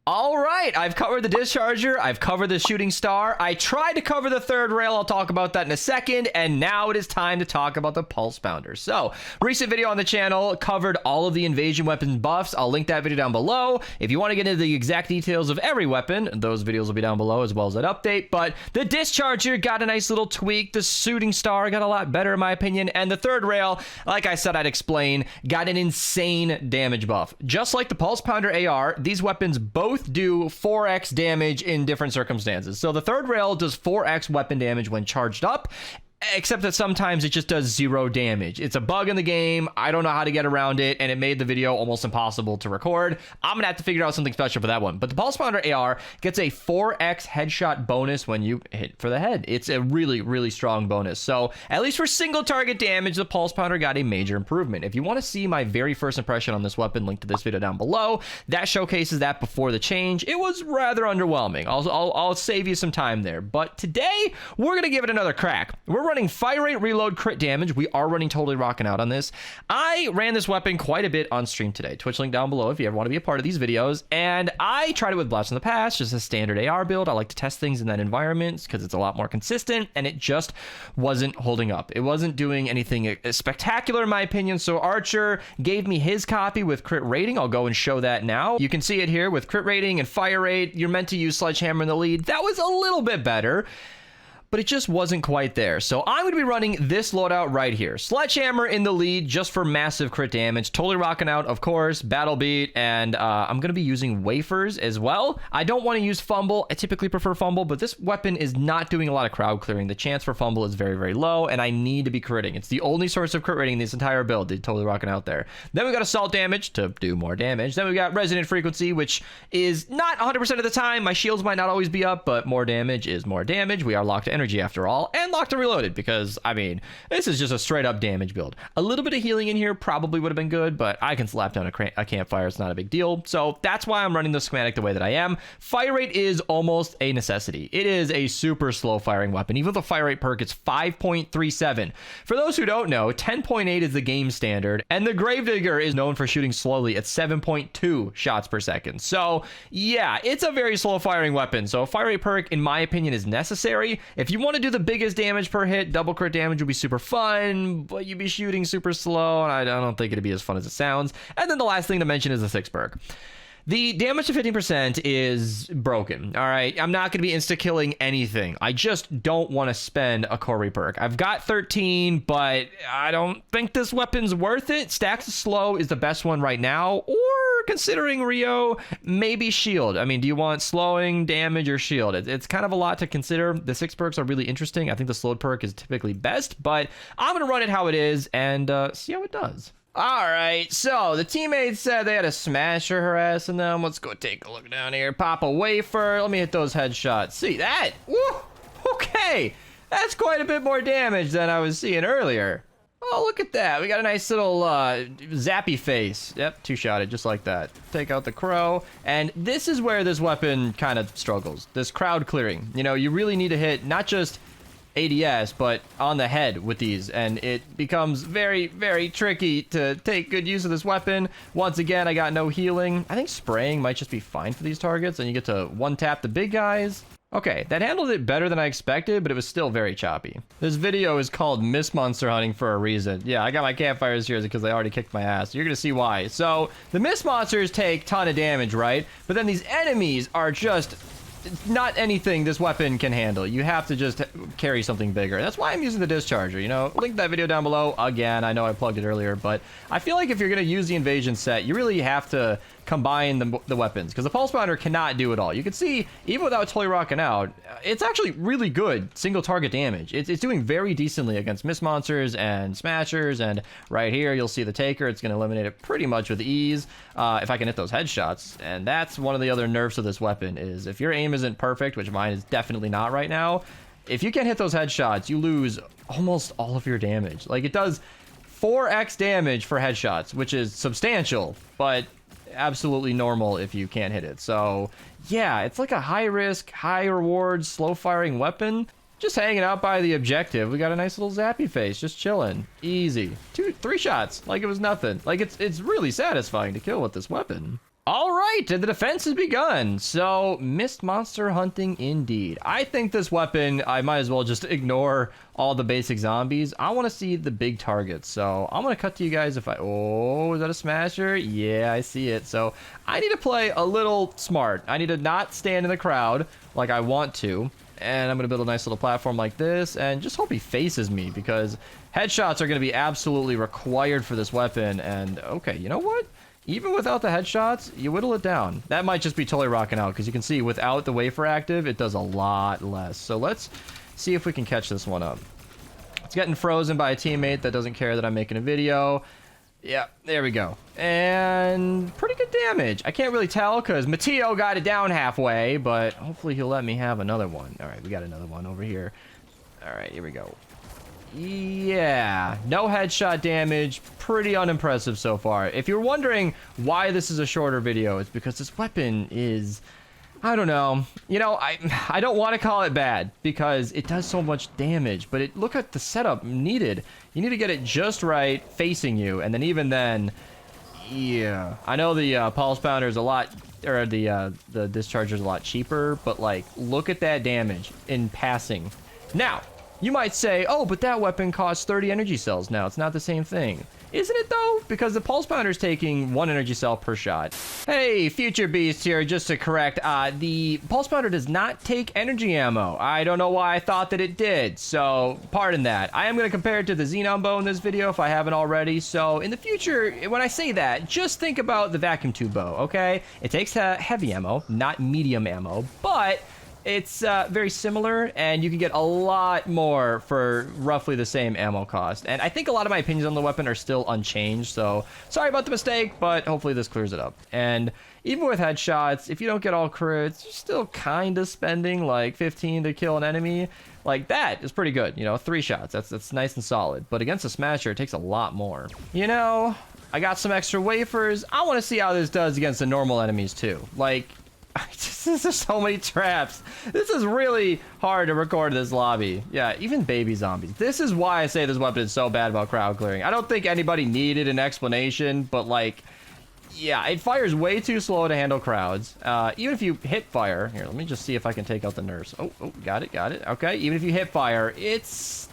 All right, I've covered the discharger, I've covered the shooting star, I tried to cover the third rail, I'll talk about that in a second, and now it is time to talk about the pulse pounder. So, recent video on the channel covered all of the invasion weapon buffs. I'll link that video down below. If you want to get into the exact details of every weapon, those videos will be down below as well as that update, but the discharger got a nice little tweak, the shooting star got a lot better in my opinion, and the third rail, like I said I'd explain, got an insane damage buff. Just like the pulse pounder AR, these weapons both do 4x damage in different circumstances. So the third rail does 4x weapon damage when charged up, except that sometimes it just does 0 damage. It's a bug in the game. I don't know how to get around it, and it made the video almost impossible to record. I'm gonna have to figure out something special for that one. But the Pulse Pounder AR gets a 4x headshot bonus when you hit for the head. It's a really, really strong bonus. So at least for single target damage, the Pulse Pounder got a major improvement. If you want to see my very first impression on this weapon, link to this video down below. That showcases that before the change. It was rather underwhelming. I'll save you some time there. But today, we're gonna give it another crack. We're running fire rate, reload, crit damage. We are running Totally Rocking Out on this. I ran this weapon quite a bit on stream today. Twitch link down below if you ever want to be a part of these videos. And I tried it with Blast in the past, just a standard AR build. I like to test things in that environment because it's a lot more consistent, and it just wasn't holding up. It wasn't doing anything spectacular in my opinion. So Archer gave me his copy with crit rating. I'll go and show that now. You can see it here with crit rating and fire rate. You're meant to use Sledgehammer in the lead. That was a little bit better, but it just wasn't quite there. So I'm going to be running this loadout right here. Sledgehammer in the lead just for massive crit damage. Totally Rocking Out, of course, Battle Beat, and I'm going to be using Wafers as well. I don't want to use Fumble. I typically prefer Fumble, but this weapon is not doing a lot of crowd clearing. The chance for Fumble is very, very low, and I need to be critting. It's the only source of crit rating in this entire build. They're Totally Rocking Out there. Then we got Assault Damage to do more damage. Then we got Resonant Frequency, which is not 100% of the time. My shields might not always be up, but more damage is more damage. We are locked to energy after all, and locked to reloaded because, I mean, this is just a straight up damage build. A little bit of healing in here probably would have been good, but I can slap down a campfire. It's not a big deal. So that's why I'm running the schematic the way that I am. Fire rate is almost a necessity. It is a super slow firing weapon. Even with the fire rate perk, it's 5.37. For those who don't know, 10.8 is the game standard, and the Gravedigger is known for shooting slowly at 7.2 shots per second. So yeah, it's a very slow firing weapon. So a fire rate perk, in my opinion, is necessary. If you want to do the biggest damage per hit, double crit damage would be super fun, but you'd be shooting super slow, and I don't think it'd be as fun as it sounds. And then the last thing to mention is the 6 perk. The damage to 15% is broken, all right? I'm not going to be insta-killing anything. I just don't want to spend a core reperk. I've got 13, but I don't think this weapon's worth it. Stacks of Slow is the best one right now, or considering Rio, maybe Shield. I mean, do you want slowing, damage, or shield? It's kind of a lot to consider. The 6 perks are really interesting. I think the slowed perk is typically best, but I'm going to run it how it is and see how it does. All right, so the teammates said they had a smasher harassing them. Let's go take a look down here. Pop a wafer. Let me hit those headshots. See that? Woo! Okay, that's quite a bit more damage than I was seeing earlier. Oh, look at that. We got a nice little zappy face. Yep, 2-shotted just like that. Take out the crow. And this is where this weapon kind of struggles. This crowd clearing. You know, you really need to hit not just ADS, but on the head with these, and it becomes very, very tricky to take good use of this weapon. Once again, I got no healing. I think spraying might just be fine for these targets, and you get to one-tap the big guys. Okay, that handled it better than I expected, but it was still very choppy. This video is called Miss Monster Hunting for a reason. Yeah, I got my campfires here because they already kicked my ass. You're gonna see why. So, the Miss Monsters take a ton of damage, right? But then these enemies are just not anything this weapon can handle. You have to just carry something bigger. That's why I'm using the discharger, you know? Link that video down below. Again, I know I plugged it earlier, but I feel like if you're going to use the invasion set, you really have to combine the weapons, because the pulse pounder cannot do it all. You can see, even without Totally Rocking Out, it's actually really good single target damage. It's doing very decently against Miss Monsters and Smashers, and right here you'll see the Taker. It's going to eliminate it pretty much with ease if I can hit those headshots. And that's one of the other nerfs of this weapon, is if your aim isn't perfect, which mine is definitely not right now, if you can't hit those headshots, you lose almost all of your damage. Like, it does 4x damage for headshots, which is substantial, but absolutely normal if you can't hit it. So yeah, it's like a high risk, high reward, slow firing weapon. Just hanging out by the objective. We got a nice little zappy face, just chilling. Easy. 3 shots, like it was nothing. Like, it's really satisfying to kill with this weapon. All right, the defense has begun. So, missed monster hunting indeed. I think this weapon, I might as well just ignore all the basic zombies. I want to see the big targets. So, I'm going to cut to you guys if I... Oh, is that a smasher? Yeah, I see it. So, I need to play a little smart. I need to not stand in the crowd like I want to. And I'm going to build a nice little platform like this and just hope he faces me because headshots are going to be absolutely required for this weapon. And, okay, you know what? Even without the headshots, you whittle it down. That might just be totally rocking out, because you can see without the wafer active, it does a lot less. So let's see if we can catch this one up. It's getting frozen by a teammate that doesn't care that I'm making a video. Yeah, there we go. And pretty good damage. I can't really tell, because Mateo got it down halfway, but hopefully he'll let me have another one. All right, we got another one over here. All right, here we go. Yeah, no headshot damage. Pretty unimpressive so far. If you're wondering why this is a shorter video, it's because this weapon is, I don't know. You know, I don't want to call it bad because it does so much damage, but look at the setup needed. You need to get it just right facing you, and then even then, yeah. I know the pulse pounder is a lot, or the discharger is a lot cheaper, but like, look at that damage in passing. Now, you might say, oh, but that weapon costs 30 energy cells now. It's not the same thing. Isn't it, though? Because the pulse pounder is taking 1 energy cell per shot. Hey, Future Beast here, just to correct. The pulse pounder does not take energy ammo. I don't know why I thought that it did, so pardon that. I am going to compare it to the Xenon bow in this video if I haven't already. So in the future, when I say that, just think about the vacuum tube bow, okay? It takes heavy ammo, not medium ammo, but it's very similar, and you can get a lot more for roughly the same ammo cost. And I think a lot of my opinions on the weapon are still unchanged, so sorry about the mistake, but hopefully this clears it up. And even with headshots, if you don't get all crits, you're still kind of spending like 15 to kill an enemy. Like, that is pretty good, you know, 3 shots. That's nice and solid. But against a smasher, it takes a lot more. You know, I got some extra wafers. I want to see how this does against the normal enemies too. Like, there's so many traps. This is really hard to record this lobby. Yeah, even baby zombies. This is why I say this weapon is so bad about crowd clearing. I don't think anybody needed an explanation, but like, yeah, it fires way too slow to handle crowds. Even if you hit fire, here, let me just see if I can take out the nurse. Oh, got it. Okay, even if you hit fire, it's...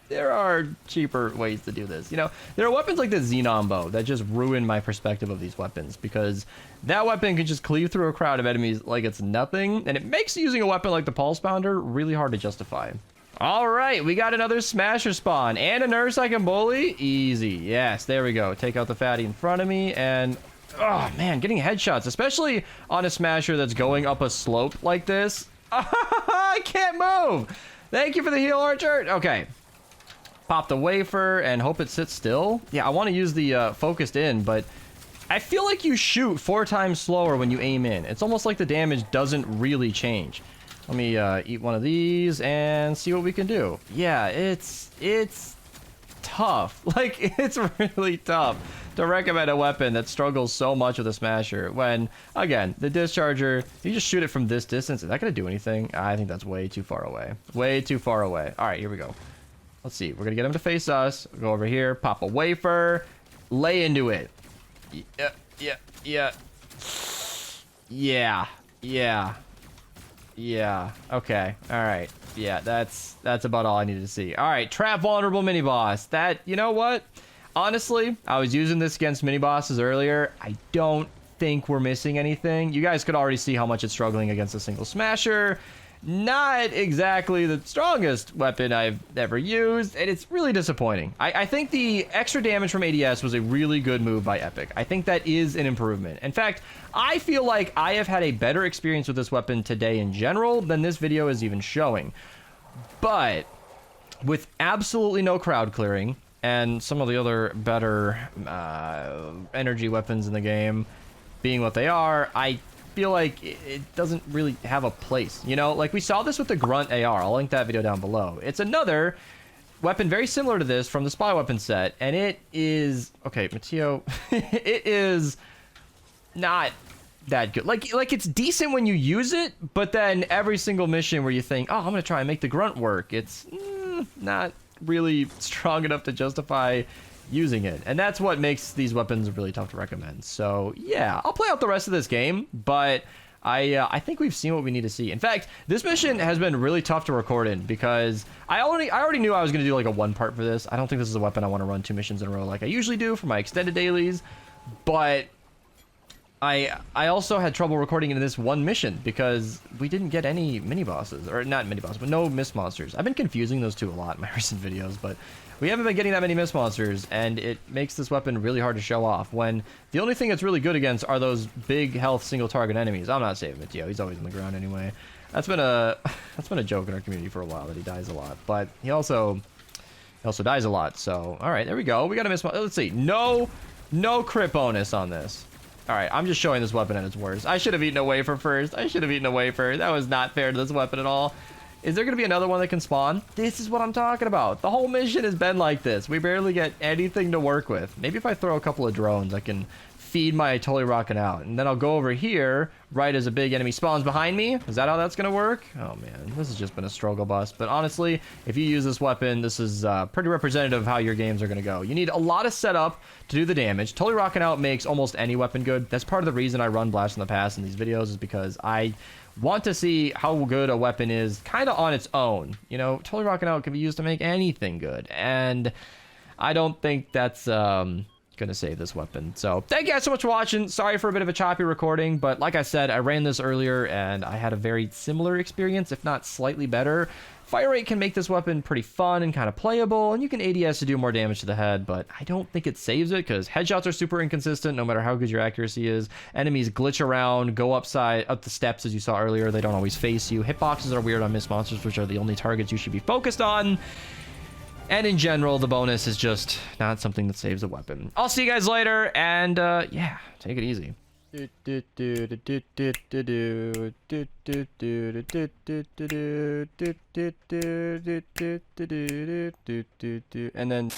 there are cheaper ways to do this. You know, there are weapons like the Xenon bow that just ruin my perspective of these weapons, because that weapon can just cleave through a crowd of enemies like it's nothing, and it makes using a weapon like the pulse pounder really hard to justify. All right, we got another smasher spawn and a nurse I can bully. Easy. Yes, there we go. Take out the fatty in front of me, and oh man, getting headshots, especially on a smasher that's going up a slope like this. I can't move. Thank you for the heal, Archer. Okay. Pop the wafer and hope it sits still. Yeah, I want to use the focused in, but I feel like you shoot 4 times slower when you aim in. It's almost like the damage doesn't really change. Let me eat one of these and see what we can do. Yeah, it's tough. Like, it's really tough to recommend a weapon that struggles so much with a smasher when, again, the discharger, you just shoot it from this distance. Is that going to do anything? I think that's way too far away. Way too far away. All right, here we go. Let's see. We're going to get him to face us. Go over here, pop a wafer, lay into it. Yeah. Okay. All right. Yeah, that's about all I needed to see. All right, trap vulnerable mini boss. That, you know what? Honestly, I was using this against mini bosses earlier. I don't think we're missing anything. You guys could already see how much it's struggling against a single smasher. Not exactly the strongest weapon I've ever used, and it's really disappointing. I think the extra damage from ADS was a really good move by Epic. I think that is an improvement. In fact, I feel like I have had a better experience with this weapon today in general than this video is even showing. But with absolutely no crowd clearing and some of the other better energy weapons in the game being what they are, I feel like it doesn't really have a place. You know, like we saw this with the Grunt AR. I'll link that video down below. It's another weapon very similar to this from the spy weapon set, and it is okay, Mateo. It is not that good. Like it's decent when you use it, but then every single mission where you think, oh, I'm gonna try and make the Grunt work, it's not really strong enough to justify using it. And that's what makes these weapons really tough to recommend. So yeah, I'll play out the rest of this game, but I think we've seen what we need to see. In fact, this mission has been really tough to record in because I already knew I was going to do like a one part for this. I don't think this is a weapon I want to run 2 missions in a row like I usually do for my extended dailies, but I also had trouble recording in this one mission because we didn't get any mini bosses, or not mini bosses, but no mist monsters. I've been confusing those two a lot in my recent videos, but we haven't been getting that many mist monsters, and it makes this weapon really hard to show off when the only thing it's really good against are those big health single target enemies. I'm not saving it, he's always on the ground anyway. That's been a joke in our community for a while that he dies a lot, but he also dies a lot. So all right, there we go. We got a mist. Let's see, no crit bonus on this. All right, I'm just showing this weapon at its worst. I should have eaten a wafer first. That was not fair to this weapon at all. Is there going to be another one that can spawn? This is what I'm talking about. The whole mission has been like this. We barely get anything to work with. Maybe if I throw a couple of drones, I can feed my totally rocking out. And then I'll go over here right as a big enemy spawns behind me. Is that how that's going to work? Oh, man. This has just been a struggle bus. But honestly, if you use this weapon, this is pretty representative of how your games are going to go. You need a lot of setup to do the damage. Totally rocking out makes almost any weapon good. That's part of the reason I run Blast from the Past in these videos, is because I want to see how good a weapon is kind of on its own. You know, totally rocking out can be used to make anything good. And I don't think that's gonna save this weapon. So thank you guys so much for watching. Sorry for a bit of a choppy recording, but like I said, I ran this earlier and I had a very similar experience, if not slightly better. Fire rate can make this weapon pretty fun and kind of playable, and you can ADS to do more damage to the head, but I don't think it saves it because headshots are super inconsistent no matter how good your accuracy is. Enemies glitch around, go up the steps as you saw earlier. They don't always face you. Hitboxes are weird on mist monsters, which are the only targets you should be focused on. And in general, the bonus is just not something that saves a weapon. I'll see you guys later, and yeah, take it easy. And then